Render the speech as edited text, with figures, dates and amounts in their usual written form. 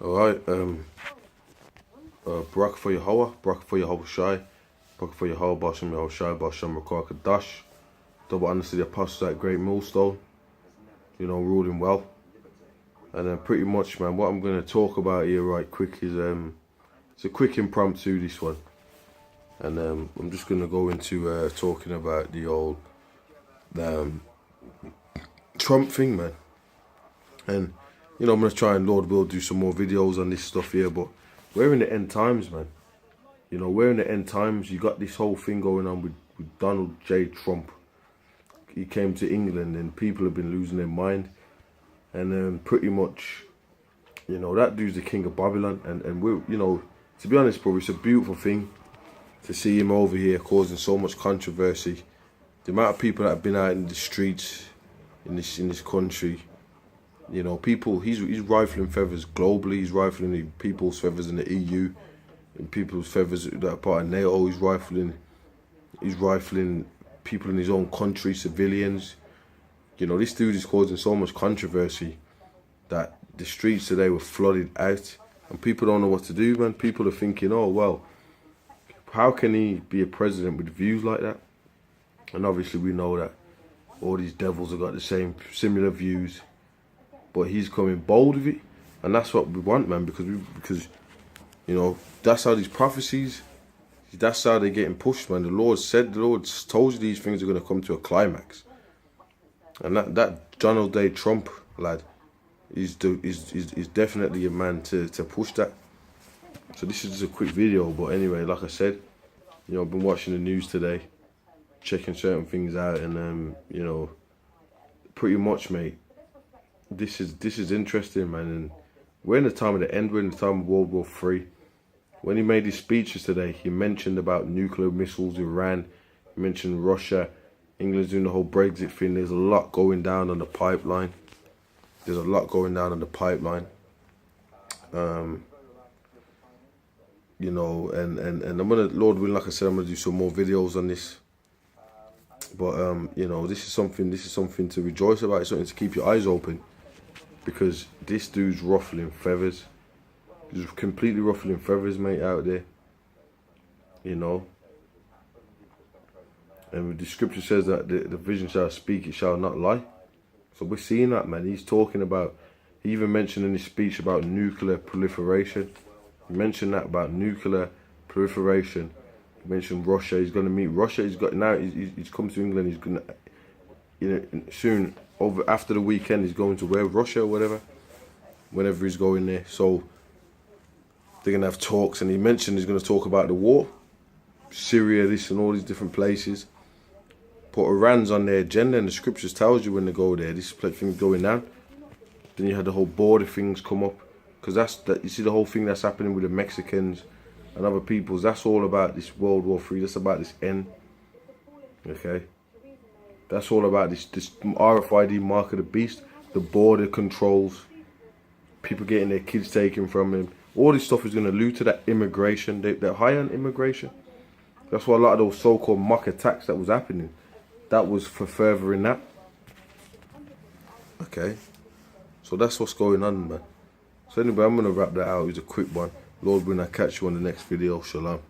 Alright, Barak for Yahweh, Barak for Yahweh Shai, Barak for Yahweh, Basham Yahweh Shai, Basham Rakar Kadash, double honor to the apostles at GreatMillStone, you know, ruling well. And then pretty much, man, what I'm going to talk about here right quick is, it's a quick impromptu, this one. And I'm just going to go into talking about the old Trump thing, man. And, you know, I'm going to try and, Lord will, do some more videos on this stuff here, but we're in the end times, man. You know, we're in the end times. You got this whole thing going on with Donald J. Trump. He came to England and people have been losing their mind. And pretty much, you know, that dude's the king of Babylon. And we're, you know, to be honest, bro, it's a beautiful thing to see him over here causing so much controversy. The amount of people that have been out in the streets in this country, you know, people, he's rifling feathers globally. He's rifling people's feathers in the EU, and people's feathers that are part of NATO. He's rifling people in his own country, civilians. You know, this dude is causing so much controversy that the streets today were flooded out, and people don't know what to do, man. People are thinking, oh, well, how can he be a president with views like that? And obviously we know that all these devils have got the similar views, but he's coming bold with it, and that's what we want, man, because you know, that's how these prophecies, that's how they're getting pushed, man. The Lord told you these things are going to come to a climax. And that Donald J. Trump lad is definitely a man to push that. So this is just a quick video, but anyway, like I said, you know, I've been watching the news today, checking certain things out, and you know, pretty much, mate, this is interesting, man. And we're in the time of the end. We're in the time of World War III. When he made his speeches today, he mentioned about nuclear missiles, Iran. He mentioned Russia. England's doing the whole Brexit thing. There's a lot going down on the pipeline. You know, and I'm gonna, Lord willing, like I said, I'm gonna do some more videos on this. But you know, this is something to rejoice about. It's something to keep your eyes open, because this dude's ruffling feathers. He's completely ruffling feathers, mate, out there. You know. And the scripture says that the vision shall speak, it shall not lie. So we're seeing that, man. He's talking about, he even mentioned in his speech about nuclear proliferation. He mentioned that about nuclear proliferation. He mentioned Russia. He's going to meet Russia. He's come to England. He's going to, you know, soon, after the weekend, he's going to where? Russia or whatever. Whenever he's going there. So they're going to have talks. And he mentioned he's going to talk about the war. Syria, this and all these different places. Put Iran's on their agenda, and the scriptures tells you when they go there, this thing's going down. Then you had the whole border things come up, because you see the whole thing that's happening with the Mexicans and other peoples. That's all about this World War III. That's about this end. Okay, that's all about this RFID mark of the beast, the border controls, people getting their kids taken from them. All this stuff is going to allude to that immigration. They're high on immigration. That's why a lot of those so-called mock attacks that was happening, that was for furthering that. Okay. So that's what's going on, man. So anyway, I'm going to wrap that out. It's a quick one. Lord, when I catch you on the next video, shalom.